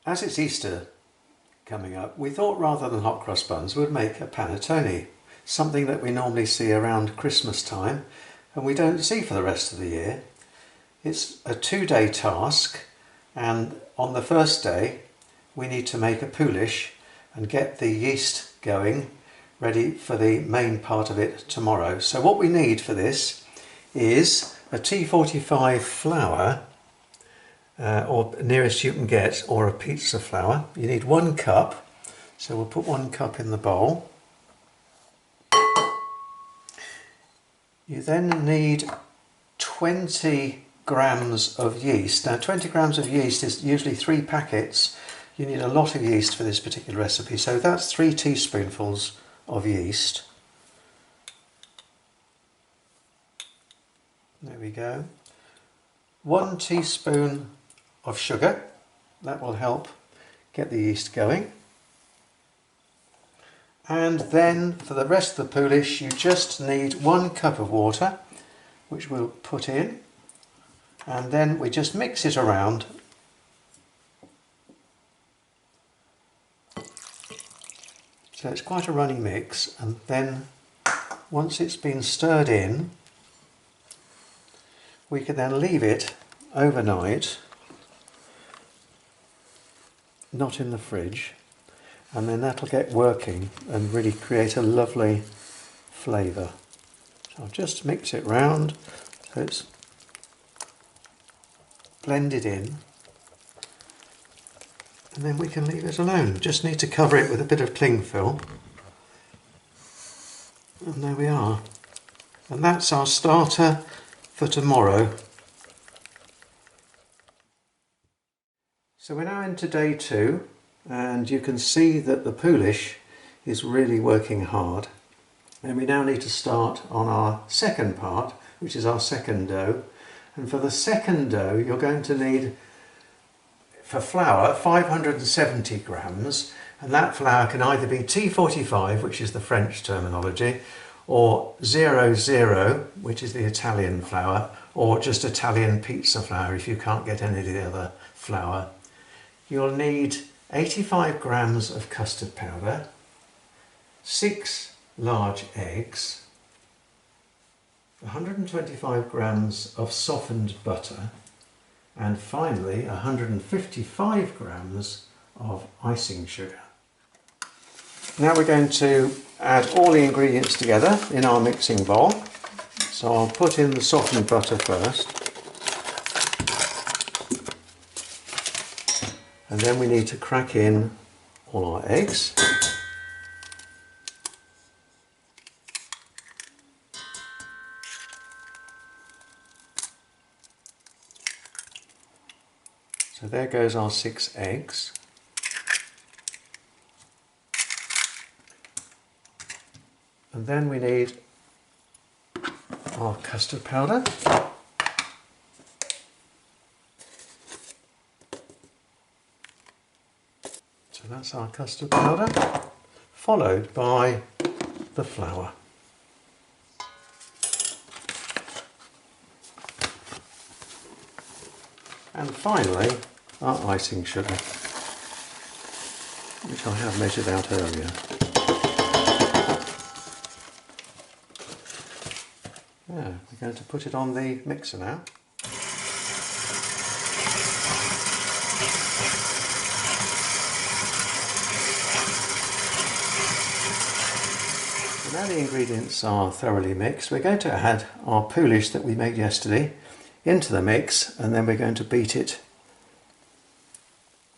As it's Easter coming up, we thought rather than hot cross buns we'd make a panettone, something that we normally see around Christmas time and we don't see for the rest of the year. It's a 2-day task, and on the first day we need to make a Poolish and get the yeast going, ready for the main part of it tomorrow. So what we need for this is a T45 flour, or nearest you can get, or a pizza flour. You need 1 cup, so we'll put 1 cup in the bowl. You then need 20 grams of yeast. Now 20 grams of yeast is usually 3 packets. You need a lot of yeast for this particular recipe, so that's 3 teaspoonfuls of yeast. There we go. 1 teaspoon of sugar, that will help get the yeast going. And then for the rest of the Poolish you just need 1 cup of water, which we'll put in, and then we just mix it around. So it's quite a runny mix, and then once it's been stirred in, we can then leave it overnight, not in the fridge, and then that'll get working and really create a lovely flavour. So I'll just mix it round so it's blended in, and then we can leave it alone. Just need to cover it with a bit of cling film, and there we are. And that's our starter for tomorrow. So we're now into day 2, and you can see that the Poolish is really working hard. And we now need to start on our second part, which is our second dough. And for the second dough you're going to need, for flour, 570 grams, and that flour can either be T45, which is the French terminology, or 00, which is the Italian flour, or just Italian pizza flour if you can't get any of the other flour. You'll need 85 grams of custard powder, 6 large eggs, 125 grams of softened butter, and finally 155 grams of icing sugar. Now we're going to add all the ingredients together in our mixing bowl. So I'll put in the softened butter first, and then we need to crack in all our eggs. So there goes our 6 eggs. And then we need our custard powder. So that's our custard powder, followed by the flour. And finally, our icing sugar, which I have measured out earlier. Yeah, we're going to put it on the mixer now. So now the ingredients are thoroughly mixed. We're going to add our Poolish that we made yesterday into the mix, and then we're going to beat it.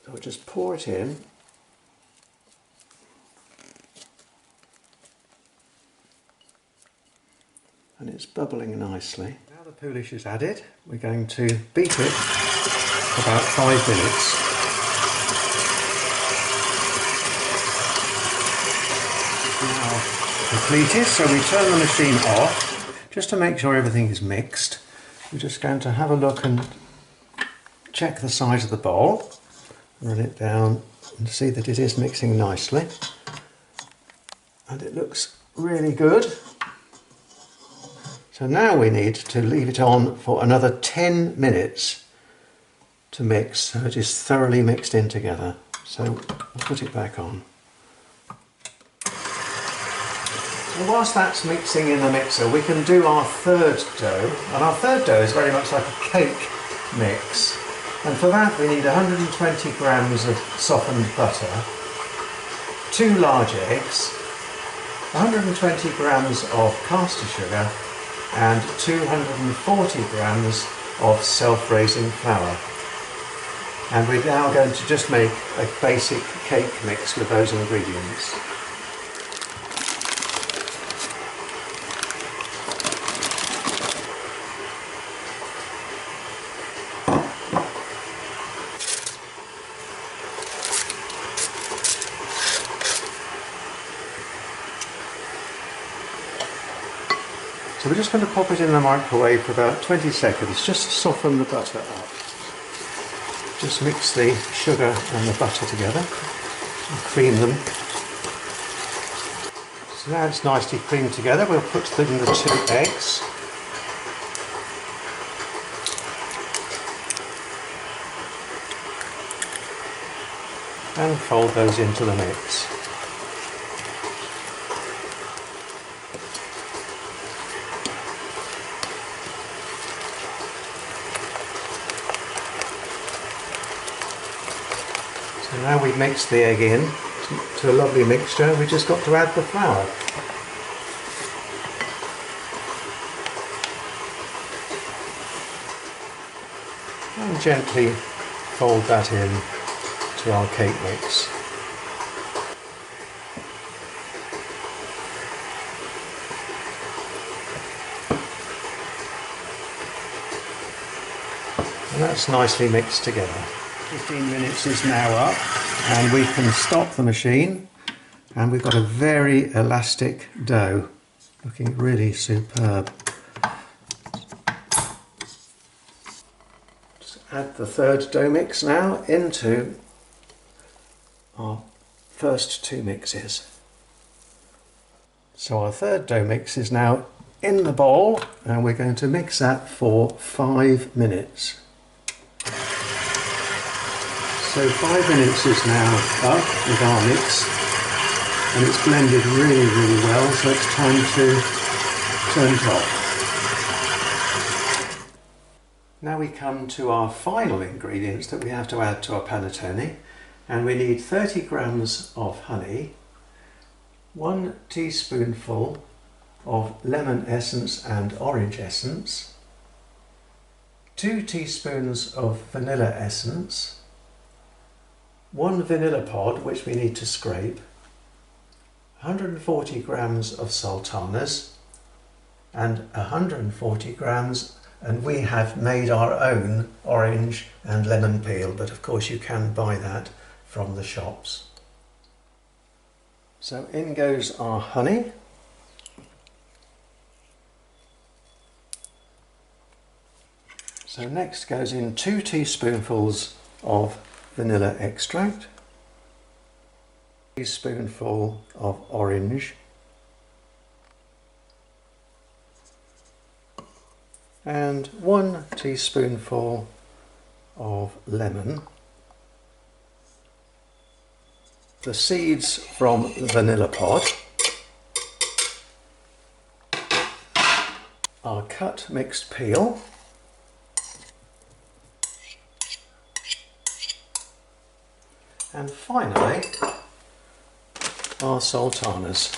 So we'll just pour it in. And it's bubbling nicely. Now the Poolish is added, we're going to beat it for about 5 minutes. Now completed, so we turn the machine off just to make sure everything is mixed. We're just going to have a look and check the size of the bowl, run it down and see that it is mixing nicely, and it looks really good. So now we need to leave it on for another 10 minutes to mix so it is thoroughly mixed in together. So I'll put it back on. So whilst that's mixing in the mixer, we can do our third dough, and our third dough is very much like a cake mix, and for that we need 120 grams of softened butter, 2 large eggs, 120 grams of caster sugar and 240 grams of self-raising flour. And we're now going to just make a basic cake mix with those ingredients. So we're just going to pop it in the microwave for about 20 seconds, just to soften the butter up. Just mix the sugar and the butter together and cream them. So now it's nicely creamed together, we'll put in the 2 eggs. And fold those into the mix. So now we've mixed the egg in to a lovely mixture, we just got to add the flour. And gently fold that in to our cake mix. And that's nicely mixed together. 15 minutes is now up and we can stop the machine, and we've got a very elastic dough, looking really superb. Just add the third dough mix now into our first 2 mixes. So our third dough mix is now in the bowl and we're going to mix that for 5 minutes. So 5 minutes is now up with our mix and it's blended really well, so it's time to turn it off. Now we come to our final ingredients that we have to add to our panettone, and we need 30 grams of honey, 1 teaspoonful of lemon essence and orange essence, 2 teaspoons of vanilla essence, 1 vanilla pod which we need to scrape, 140 grams of sultanas and 140 grams, and we have made our own orange and lemon peel, but of course you can buy that from the shops. So in goes our honey. So next goes in 2 teaspoonfuls of vanilla extract, a teaspoonful of orange, and 1 teaspoonful of lemon, the seeds from the vanilla pod, our cut mixed peel, and finally our sultanas.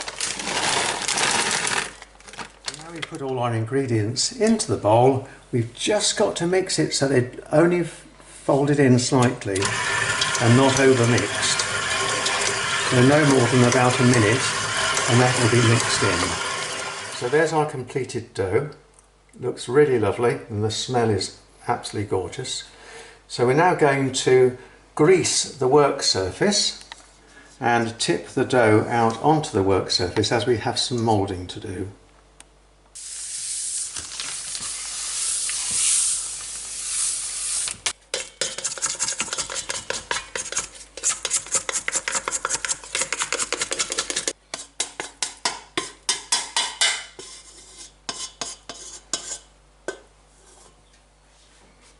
Now we put all our ingredients into the bowl. We've just got to mix it so they're only folded in slightly and not over mixed. So no more than about a minute and that will be mixed in. So there's our completed dough. Looks really lovely and the smell is absolutely gorgeous. So we're now going to grease the work surface and tip the dough out onto the work surface as we have some moulding to do.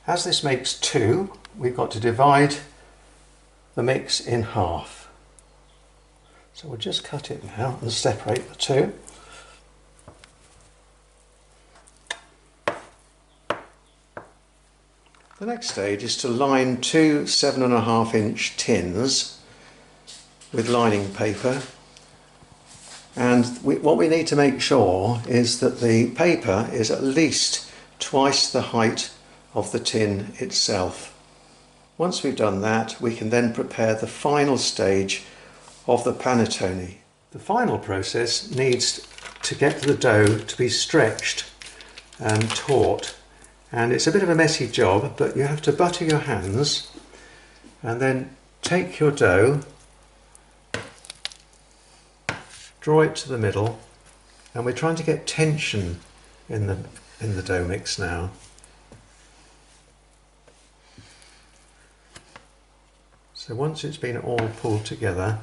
As this makes 2, we've got to divide the mix in half. So we'll just cut it now and separate the two. The next stage is to line two 7.5-inch tins with lining paper, and what we need to make sure is that the paper is at least twice the height of the tin itself. Once we've done that, we can then prepare the final stage of the panettone. The final process needs to get the dough to be stretched and taut, and it's a bit of a messy job, but you have to butter your hands and then take your dough, draw it to the middle, and we're trying to get tension in the dough mix now. So once it's been all pulled together,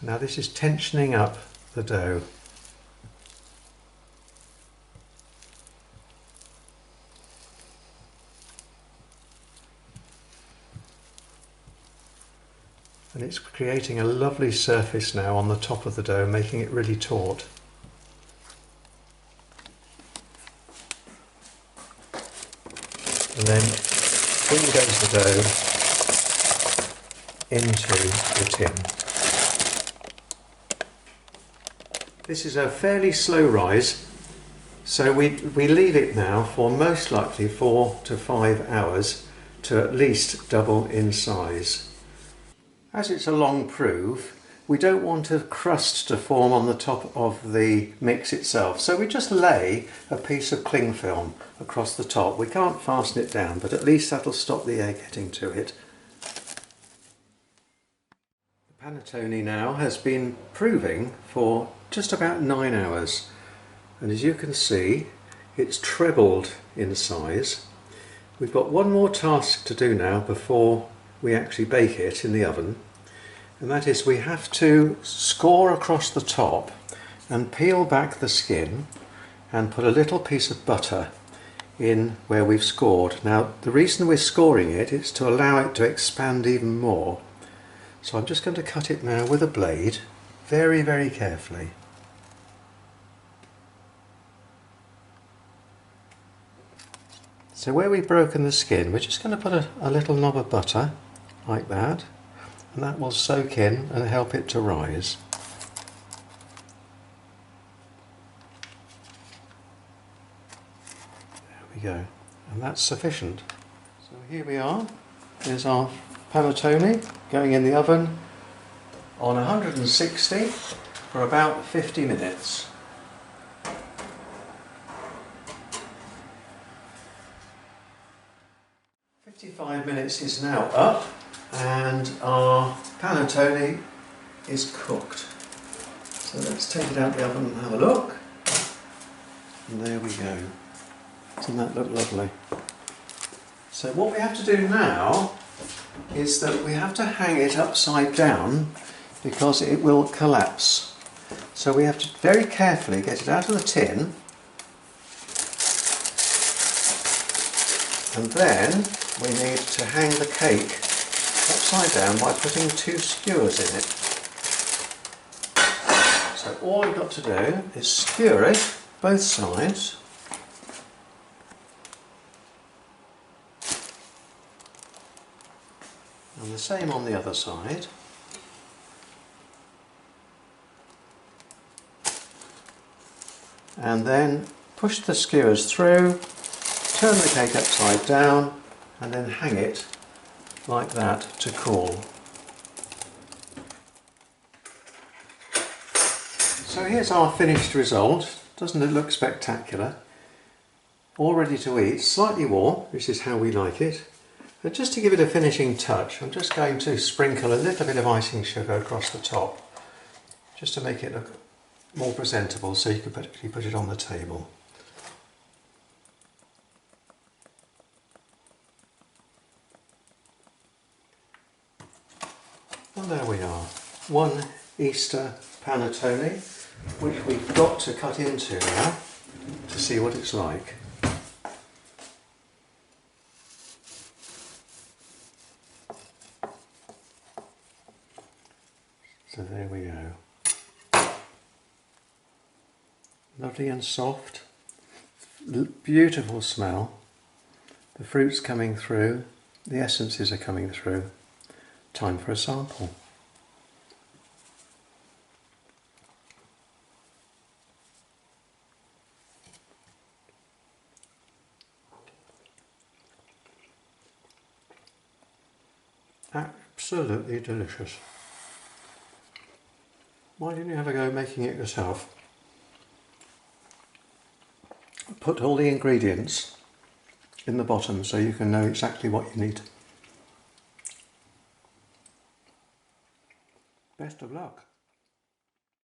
now this is tensioning up the dough. And it's creating a lovely surface now on the top of the dough, making it really taut. And then in goes the dough into the tin. This is a fairly slow rise, so we leave it now for most likely 4 to 5 hours to at least double in size. As it's a long proof, we don't want a crust to form on the top of the mix itself, so we just lay a piece of cling film across the top. We can't fasten it down, but at least that'll stop the air getting to it. The panettone now has been proving for just about 9 hours, and as you can see, it's trebled in size. We've got one more task to do now before we actually bake it in the oven, and that is we have to score across the top and peel back the skin and put a little piece of butter in where we've scored. Now the reason we're scoring it is to allow it to expand even more. So I'm just going to cut it now with a blade very, very carefully. So where we've broken the skin, we're just going to put a little knob of butter like that, and that will soak in and help it to rise. There we go, and that's sufficient. So here we are, there's our panettone going in the oven on 160 for about 50 minutes. "55 minutes is now up, and our panettone is cooked. So let's take it out of the oven and have a look. And there we go. Doesn't that look lovely? So what we have to do now is that we have to hang it upside down because it will collapse. So we have to very carefully get it out of the tin, and then we need to hang the cake upside down by putting 2 skewers in it. So all you've got to do is skewer it both sides, and the same on the other side. And then push the skewers through, turn the cake upside down, and then hang it like that to cool. So here's our finished result. Doesn't it look spectacular? All ready to eat, slightly warm, which is how we like it. And just to give it a finishing touch, I'm just going to sprinkle a little bit of icing sugar across the top, just to make it look more presentable, so you can actually put it on the table. And there we are, one Easter panettone, which we've got to cut into now. see what it's like. So there we go. Lovely and soft. Beautiful smell. The fruit's coming through. The essences are coming through. Time for a sample. Absolutely delicious. Why didn't you have a go making it yourself? Put all the ingredients in the bottom so you can know exactly what you need. Best of luck.